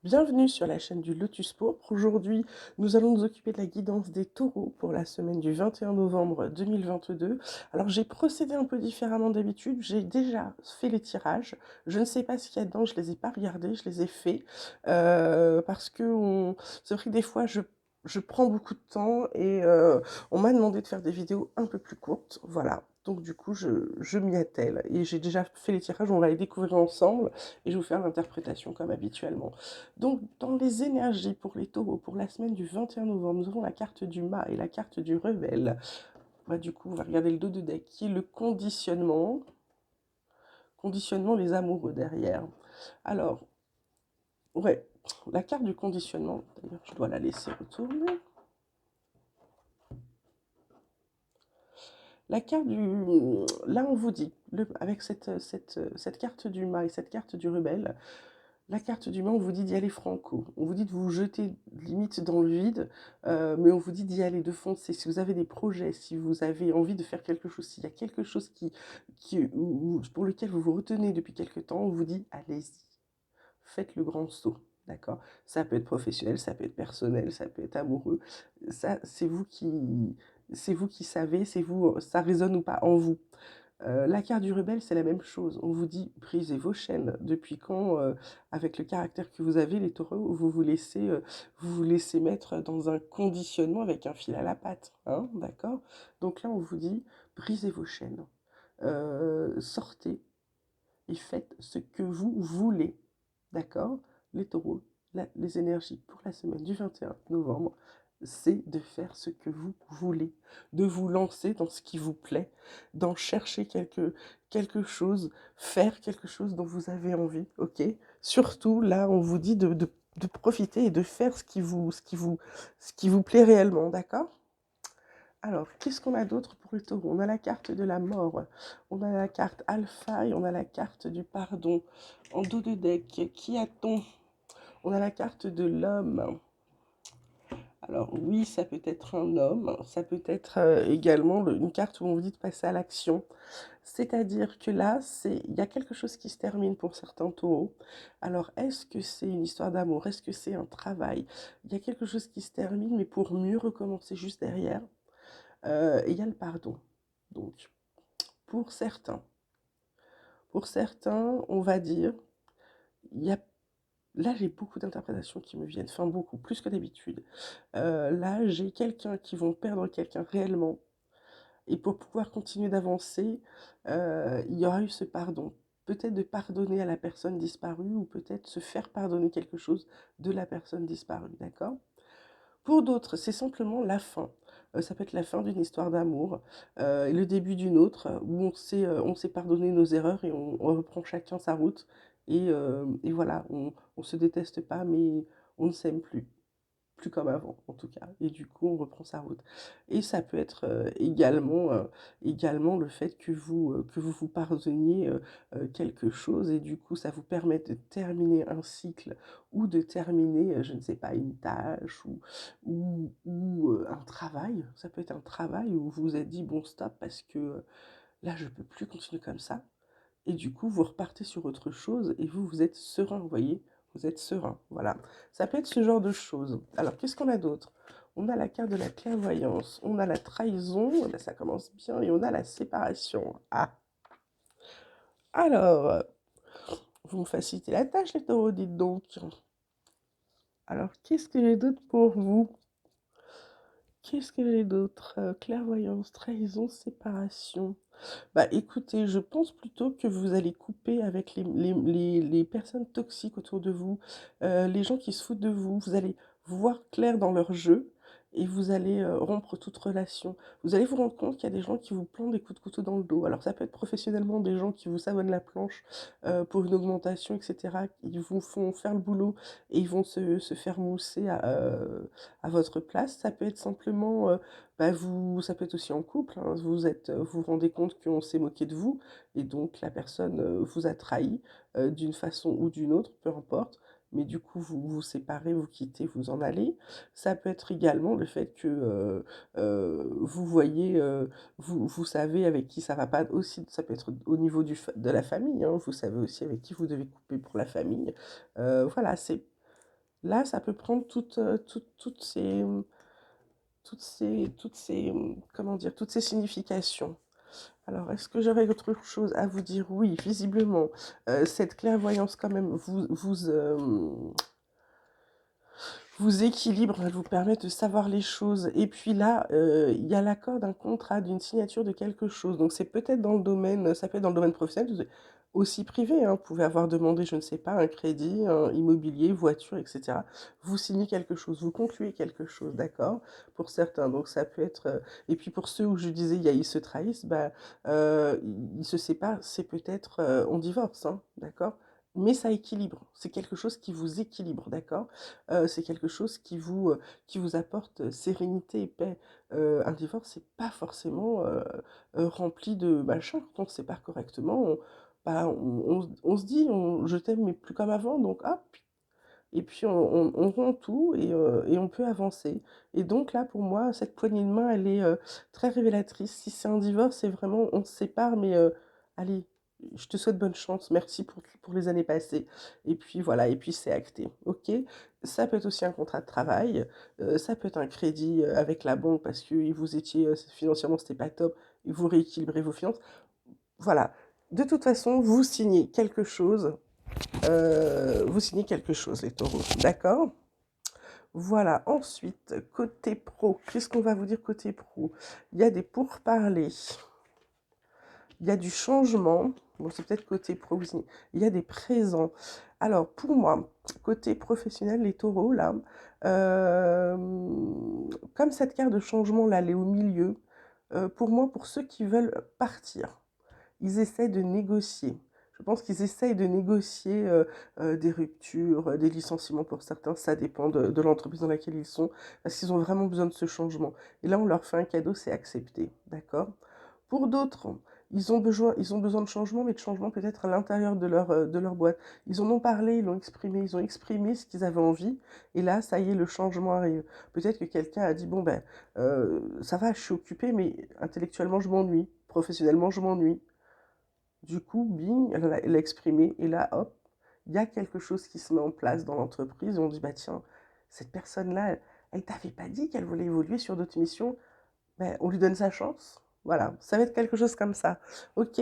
Bienvenue sur la chaîne du Lotus Pourpre. Aujourd'hui, nous allons nous occuper de la guidance des taureaux pour la semaine du 21 novembre 2022. Alors, j'ai procédé un peu différemment d'habitude. J'ai déjà fait les tirages. Je ne sais pas ce qu'il y a dedans, je ne les ai pas regardés, je les ai faits. Parce que c'est vrai que des fois, je prends beaucoup de temps et on m'a demandé de faire des vidéos un peu plus courtes. Voilà. Donc du coup, je m'y attelle. Et j'ai déjà fait les tirages, on va les découvrir ensemble. Et je vais vous faire l'interprétation comme habituellement. Donc, dans les énergies pour les taureaux, pour la semaine du 21 novembre, nous avons la carte du mât et la carte du rebelle. Bah, du coup, on va regarder le dos de deck, qui est le conditionnement. Conditionnement, les amoureux derrière. Alors, ouais, la carte du conditionnement, d'ailleurs, je dois la laisser retourner. La carte du... Là, on vous dit, avec cette carte du mât et cette carte du rebelle, la carte du mât, on vous dit d'y aller franco. On vous dit de vous jeter limite dans le vide, mais on vous dit d'y aller, de foncer. Si vous avez des projets, si vous avez envie de faire quelque chose, s'il y a quelque chose pour lequel vous vous retenez depuis quelque temps, on vous dit allez-y, faites le grand saut. D'accord? Ça peut être professionnel, ça peut être personnel, ça peut être amoureux. Ça, c'est vous qui savez, c'est vous, ça résonne ou pas en vous. La carte du rebelle, c'est la même chose. On vous dit brisez vos chaînes. Depuis quand, avec le caractère que vous avez, les taureaux, vous vous laissez mettre dans un conditionnement avec un fil à la patte, hein, d'accord? Donc là, on vous dit brisez vos chaînes. Sortez et faites ce que vous voulez, d'accord? Les taureaux, les énergies pour la semaine du 21 novembre, c'est de faire ce que vous voulez, de vous lancer dans ce qui vous plaît, d'en chercher quelque chose, faire quelque chose dont vous avez envie, ok? Surtout, là, on vous dit de profiter et de faire ce qui vous plaît réellement, d'accord? Alors, qu'est-ce qu'on a d'autre pour le taureau? On a la carte de la mort, on a la carte alpha et on a la carte du pardon. En dos de deck, qui a-t-on? On a la carte de l'homme. Alors oui, ça peut être un homme, ça peut être également une carte où on vous dit de passer à l'action. C'est-à-dire que là, il y a quelque chose qui se termine pour certains taureaux. Alors, est-ce que c'est une histoire d'amour? Est-ce que c'est un travail? Il y a quelque chose qui se termine, mais pour mieux recommencer juste derrière. Et il y a le pardon. Donc, pour certains, on va dire, il y a là, j'ai beaucoup d'interprétations qui me viennent, enfin beaucoup, plus que d'habitude. Là, j'ai quelqu'un qui vont perdre quelqu'un réellement, et pour pouvoir continuer d'avancer, il y aura eu ce pardon. Peut-être de pardonner à la personne disparue, ou peut-être se faire pardonner quelque chose de la personne disparue, d'accord? Pour d'autres, c'est simplement la fin. Ça peut être la fin d'une histoire d'amour, et le début d'une autre, où on s'est pardonné nos erreurs et on reprend chacun sa route. Et voilà, on se déteste pas, mais on ne s'aime plus. Plus comme avant, en tout cas. Et du coup, on reprend sa route. Et ça peut être également le fait que vous vous pardonniez quelque chose, et du coup, ça vous permet de terminer un cycle ou de terminer, je ne sais pas, une tâche ou un travail. Ça peut être un travail où vous vous êtes dit, bon, stop, parce que là, je ne peux plus continuer comme ça. Et du coup, vous repartez sur autre chose et vous êtes serein, vous voyez? Vous êtes serein, voilà. Ça peut être ce genre de choses. Alors, qu'est-ce qu'on a d'autre? On a la carte de la clairvoyance, on a la trahison, là, ça commence bien, et on a la séparation. Ah, alors, vous me facilitez la tâche, les taureaux, dites donc. Alors, qu'est-ce que j'ai d'autre pour vous? Qu'est-ce que j'ai d'autre? Clairvoyance, trahison, séparation. Bah écoutez, je pense plutôt que vous allez couper avec les personnes toxiques autour de vous, les gens qui se foutent de vous. Vous allez voir clair dans leur jeu et vous allez rompre toute relation. Vous allez vous rendre compte qu'il y a des gens qui vous plantent des coups de couteau dans le dos. Alors ça peut être professionnellement des gens qui vous savonnent la planche pour une augmentation, etc. Ils vous font faire le boulot et ils vont se faire mousser à votre place. Ça peut être simplement bah ça peut être aussi en couple, hein. Vous vous rendez compte qu'on s'est moqué de vous et donc la personne vous a trahi d'une façon ou d'une autre, peu importe. Mais du coup, vous vous séparez, vous quittez, vous en allez. Ça peut être également le fait que vous voyez, vous savez avec qui ça va pas aussi. Ça peut être au niveau de la famille, hein. Vous savez aussi avec qui vous devez couper pour la famille. Voilà, Là, ça peut prendre comment dire, toutes ces significations. Alors, est-ce que j'aurais autre chose à vous dire? Oui, visiblement, cette clairvoyance quand même vous équilibre, elle vous permet de savoir les choses. Et puis là, il y a l'accord d'un contrat, d'une signature de quelque chose. Donc c'est peut-être dans le domaine, ça peut être dans le domaine professionnel, aussi privé, hein. Vous pouvez avoir demandé, je ne sais pas, un crédit, un immobilier, voiture, etc. Vous signez quelque chose, vous concluez quelque chose, d'accord? Pour certains, donc ça peut être... Et puis pour ceux où je disais, ils se trahissent, bah, ils se séparent, c'est peut-être... on divorce, hein, d'accord? Mais ça équilibre, c'est quelque chose qui vous équilibre, d'accord? C'est quelque chose qui vous apporte sérénité et paix. Un divorce, c'est pas forcément rempli de machin. Quand on se sépare correctement, bah, on se dit je t'aime mais plus comme avant, donc hop, et puis on rompt tout et on peut avancer. Et donc là, pour moi, cette poignée de main, elle est très révélatrice. Si c'est un divorce, c'est vraiment on se sépare, mais allez, je te souhaite bonne chance, merci pour les années passées. Et puis voilà, et puis c'est acté, ok? Ça peut être aussi un contrat de travail, ça peut être un crédit avec la banque parce que vous étiez financièrement, c'était pas top, et vous rééquilibrez vos finances. Voilà, de toute façon, vous signez quelque chose, les taureaux, d'accord? Voilà, ensuite, côté pro, qu'est-ce qu'on va vous dire côté pro? Il y a des pourparlers, il y a du changement, bon, c'est peut-être côté pro aussi, il y a des présents. Alors, pour moi, côté professionnel, les taureaux, là, euh, comme cette carte de changement, là, elle est au milieu, pour moi, pour ceux qui veulent partir, ils essaient de négocier. Je pense qu'ils essayent de négocier des ruptures, des licenciements pour certains, ça dépend de l'entreprise dans laquelle ils sont, parce qu'ils ont vraiment besoin de ce changement. Et là, on leur fait un cadeau, c'est accepté, d'accord? Pour d'autres, ils ont besoin de changement, mais de changement peut-être à l'intérieur de leur boîte. Ils en ont parlé, ils ont exprimé ce qu'ils avaient envie, et là, ça y est, le changement arrive. Peut-être que quelqu'un a dit, bon ben, ça va, je suis occupé, mais intellectuellement, je m'ennuie, professionnellement, je m'ennuie. Du coup, bing, elle a exprimé, et là, hop, il y a quelque chose qui se met en place dans l'entreprise, et on dit, bah tiens, cette personne-là, elle t'avait pas dit qu'elle voulait évoluer sur d'autres missions, ben, on lui donne sa chance. Voilà, ça va être quelque chose comme ça. Ok,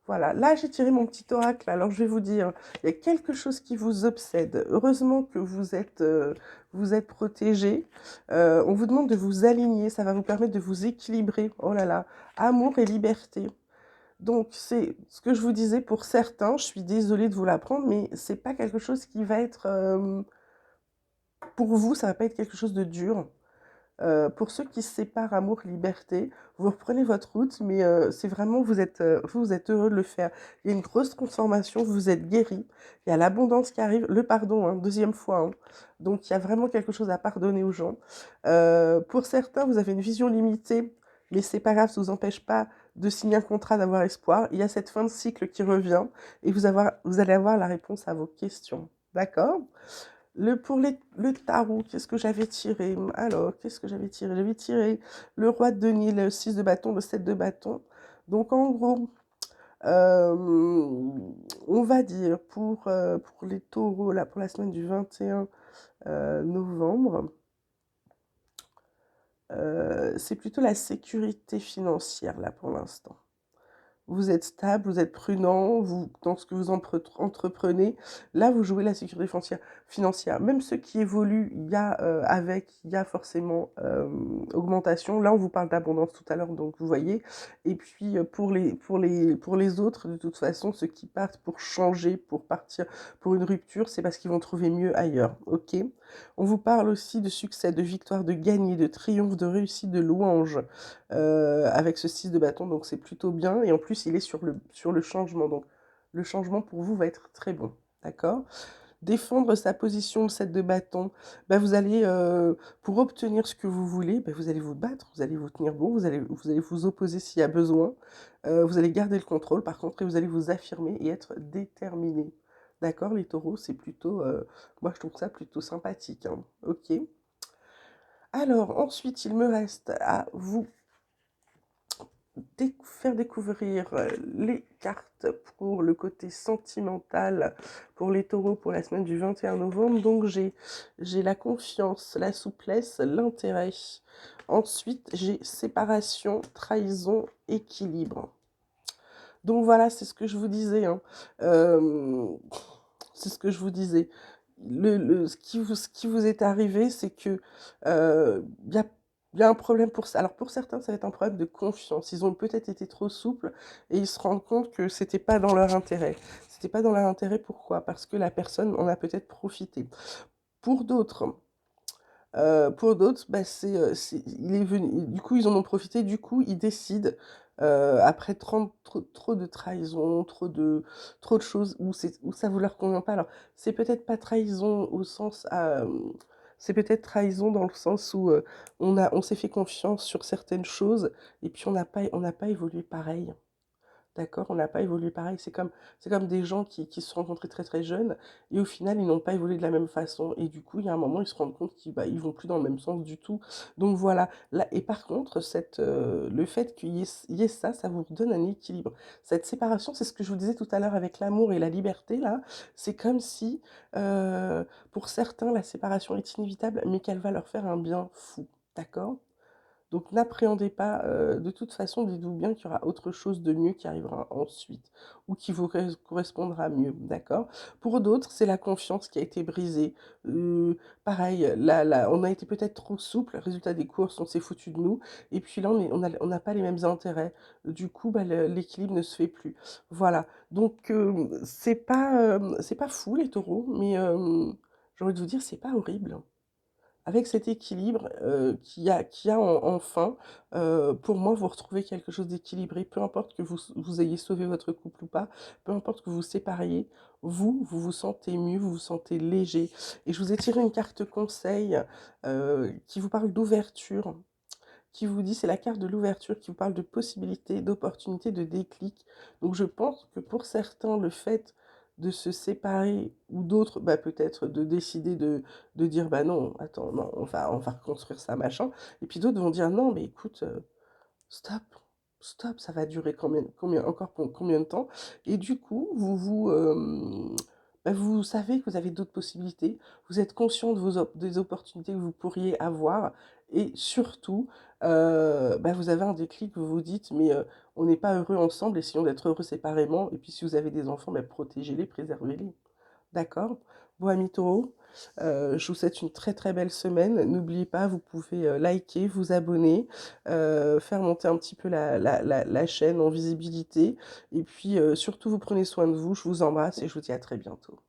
voilà, là j'ai tiré mon petit oracle, alors je vais vous dire, il y a quelque chose qui vous obsède. Heureusement que vous êtes protégé. On vous demande de vous aligner, ça va vous permettre de vous équilibrer. Oh là là, amour et liberté. Donc, c'est ce que je vous disais pour certains, je suis désolée de vous l'apprendre, mais c'est pas quelque chose qui va être, pour vous, ça va pas être quelque chose de dur. Pour ceux qui se séparent amour, liberté, vous reprenez votre route, mais c'est vraiment, vous êtes heureux de le faire. Il y a une grosse transformation, vous êtes guéri, il y a l'abondance qui arrive, le pardon, hein, deuxième fois, hein. Donc, il y a vraiment quelque chose à pardonner aux gens. Pour certains, vous avez une vision limitée, mais c'est pas grave, ça ne vous empêche pas de signer un contrat, d'avoir espoir. Il y a cette fin de cycle qui revient et vous allez avoir la réponse à vos questions. D'accord? Le tarot, qu'est-ce que j'avais tiré? Alors, qu'est-ce que j'avais tiré? J'avais tiré le roi de denier, le 6 de bâton, le 7 de bâton. Donc, en gros, euh, on va dire pour les taureaux, là, pour la semaine du 21 novembre, c'est plutôt la sécurité financière, là, pour l'instant. Vous êtes stable, vous êtes prudent, dans ce que vous entreprenez. Là, vous jouez la sécurité financière. Même ceux qui évoluent, il y a forcément augmentation. Là, on vous parle d'abondance tout à l'heure, donc vous voyez. Et puis, pour les autres, de toute façon, ceux qui partent pour changer, pour partir pour une rupture, c'est parce qu'ils vont trouver mieux ailleurs. Ok? On vous parle aussi de succès, de victoire, de gagner, de triomphe, de réussite, de louange avec ce 6 de bâton, donc c'est plutôt bien. Et en plus, il est sur le changement, donc le changement pour vous va être très bon, d'accord? Défendre sa position, le 7 de bâton, bah vous allez, pour obtenir ce que vous voulez, bah vous allez vous battre, vous allez vous tenir bon, vous allez vous opposer s'il y a besoin, vous allez garder le contrôle par contre, et vous allez vous affirmer et être déterminé. D'accord, les taureaux, c'est plutôt, moi je trouve ça plutôt sympathique, hein. Ok. Alors ensuite, il me reste à vous faire découvrir les cartes pour le côté sentimental pour les taureaux pour la semaine du 21 novembre. Donc j'ai la confiance, la souplesse, l'intérêt. Ensuite, j'ai séparation, trahison, équilibre. Donc voilà, c'est ce que je vous disais, hein. C'est ce que je vous disais. Ce qui vous est arrivé, c'est que il y a, y a un problème pour ça. Alors pour certains, ça va être un problème de confiance. Ils ont peut-être été trop souples et ils se rendent compte que c'était pas dans leur intérêt. C'était pas dans leur intérêt, pourquoi? Parce que la personne en a peut-être profité. Pour d'autres, bah, il est venu, du coup, ils en ont profité, du coup, ils décident, après trop de trahison, trop de choses où ça vous leur convient pas. Alors, c'est peut-être pas trahison au sens, c'est peut-être trahison dans le sens où on s'est fait confiance sur certaines choses et puis on n'a pas évolué pareil. D'accord? On n'a pas évolué pareil. C'est comme des gens qui se sont rencontrés très très jeunes et au final, ils n'ont pas évolué de la même façon. Et du coup, il y a un moment, ils se rendent compte qu'ils bah, ils vont plus dans le même sens du tout. Donc voilà. Là, et par contre, le fait il y ait ça, ça vous donne un équilibre. Cette séparation, c'est ce que je vous disais tout à l'heure avec l'amour et la liberté, là. C'est comme si, pour certains, la séparation est inévitable, mais qu'elle va leur faire un bien fou. D'accord? Donc n'appréhendez pas, de toute façon, dites-vous bien qu'il y aura autre chose de mieux qui arrivera ensuite ou qui vous correspondra mieux, d'accord? Pour d'autres, c'est la confiance qui a été brisée. Pareil, là, on a été peut-être trop souple, résultat des courses, on s'est foutu de nous et puis là, on n'a pas les mêmes intérêts. Du coup, bah, l'équilibre ne se fait plus. Voilà, donc c'est pas fou les taureaux, mais j'ai envie de vous dire, c'est pas horrible. Avec cet équilibre, qu'il y a enfin, pour moi, vous retrouvez quelque chose d'équilibré. Peu importe que vous ayez sauvé votre couple ou pas, peu importe que vous vous sépariez, vous vous sentez mieux, vous vous sentez léger. Et je vous ai tiré une carte conseil, qui vous parle d'ouverture, qui vous dit, c'est la carte de l'ouverture qui vous parle de possibilités, d'opportunités, de déclic. Donc je pense que pour certains, le fait de se séparer ou d'autres, bah, peut-être de décider de dire, bah non, attends, non, on va reconstruire ça, machin. Et puis d'autres vont dire, non, mais écoute, stop, stop, ça va durer encore pour combien de temps? Et du coup, bah, vous savez que vous avez d'autres possibilités, vous êtes conscient de des opportunités que vous pourriez avoir, et surtout, bah, vous avez un déclic, vous vous dites, mais on n'est pas heureux ensemble, essayons d'être heureux séparément, et puis si vous avez des enfants, bah, protégez-les, préservez-les. D'accord? Bon, amis taureaux, je vous souhaite une très très belle semaine. N'oubliez pas, vous pouvez liker, vous abonner, faire monter un petit peu la chaîne en visibilité. Et puis surtout, vous prenez soin de vous. Je vous embrasse et je vous dis à très bientôt.